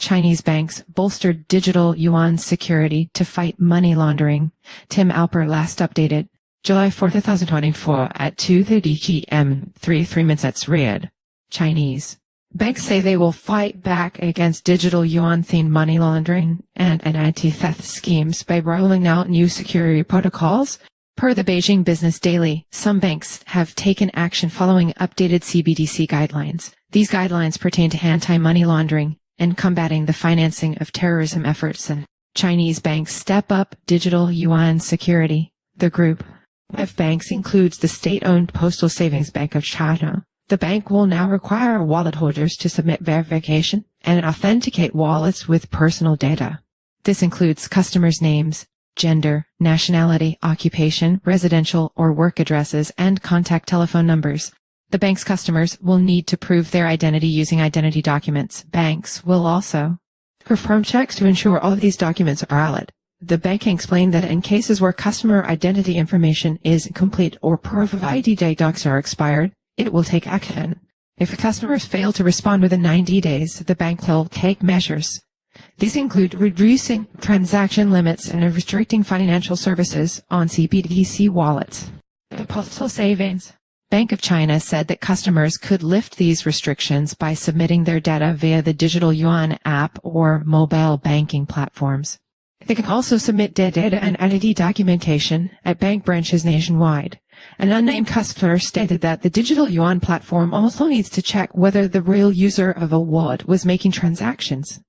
Chinese banks bolstered digital yuan security to fight money laundering. Tim Alper last updated July 4, 2024 at 2:30 p.m. 3 minutes Riyadh. Chinese banks say they will fight back against digital yuan-themed money laundering and anti-theft schemes by rolling out new security protocols. Per the Beijing Business Daily, some banks have taken action following updated CBDC guidelines. These guidelines pertain to anti-money laundering and combating the financing of terrorism efforts, and Chinese banks step up digital yuan security. The group of banks includes the state-owned Postal Savings Bank of China. The bank will now require wallet holders to submit verification and authenticate wallets with personal data. This includes customers' names, gender, nationality, occupation, residential or work addresses, and contact telephone numbers. The bank's customers will need to prove their identity using identity documents. Banks will also perform checks to ensure all of these documents are valid. The bank explained that in cases where customer identity information is incomplete or proof of ID docs are expired, it will take action. If customers fail to respond within 90 days, the bank will take measures. These include reducing transaction limits and restricting financial services on CBDC wallets. The Postal Savings Bank of China said that customers could lift these restrictions by submitting their data via the digital yuan app or mobile banking platforms. They can also submit data and identity documentation at bank branches nationwide. An unnamed customer stated that the digital yuan platform also needs to check whether the real user of a wallet was making transactions.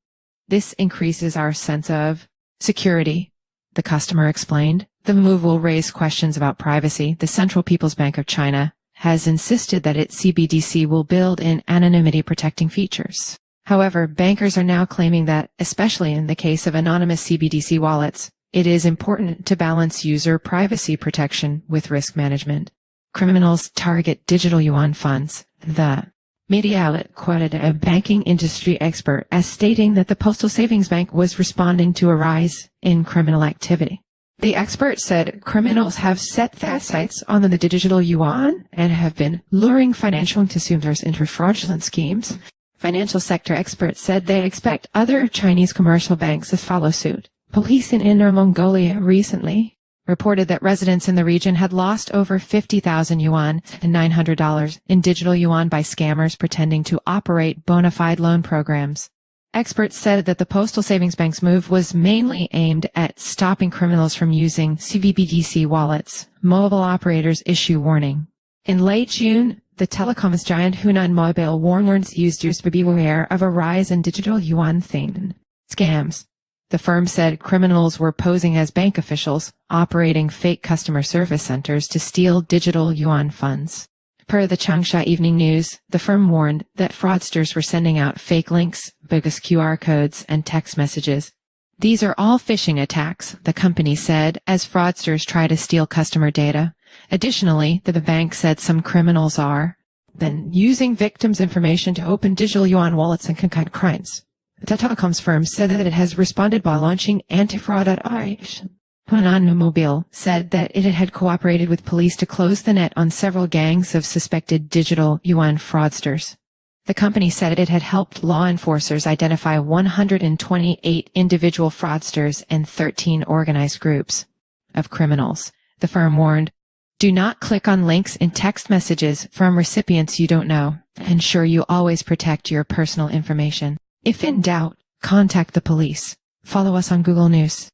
This increases our sense of security, the customer explained. The move will raise questions about privacy. The Central People's Bank of China has insisted that its CBDC will build in anonymity protecting features. However, bankers are now claiming that, especially in the case of anonymous CBDC wallets, it is important to balance user privacy protection with risk management. Criminals target digital yuan funds. The media outlet quoted a banking industry expert as stating that the Postal Savings Bank was responding to a rise in criminal activity. The expert said criminals have set their sights on the digital yuan and have been luring financial consumers into fraudulent schemes. Financial sector experts said they expect other Chinese commercial banks to follow suit. Police in Inner Mongolia recently reported that residents in the region had lost over 50,000 yuan and $900 in digital yuan by scammers pretending to operate bona fide loan programs. Experts said that the Postal Savings Bank's move was mainly aimed at stopping criminals from using CBDC wallets. Mobile operators issue warning. In late June, the telecoms giant Hunan Mobile warns users to beware of a rise in digital yuan-themed scams. The firm said criminals were posing as bank officials, operating fake customer service centers to steal digital yuan funds. Per the Changsha Evening News, the firm warned that fraudsters were sending out fake links, bogus QR codes, and text messages. These are all phishing attacks, the company said, as fraudsters try to steal customer data. Additionally, the bank said some criminals are then using victims' information to open digital yuan wallets and commit crimes. The telecoms firm said that it has responded by launching anti-fraud operation. Hunan Mobile said that it had cooperated with police to close the net on several gangs of suspected digital yuan fraudsters. The company said it had helped law enforcers identify 128 individual fraudsters and 13 organized groups of criminals. The firm warned, "Do not click on links in text messages from recipients you don't know. Ensure you always protect your personal information. If in doubt, contact the police." Follow us on Google News.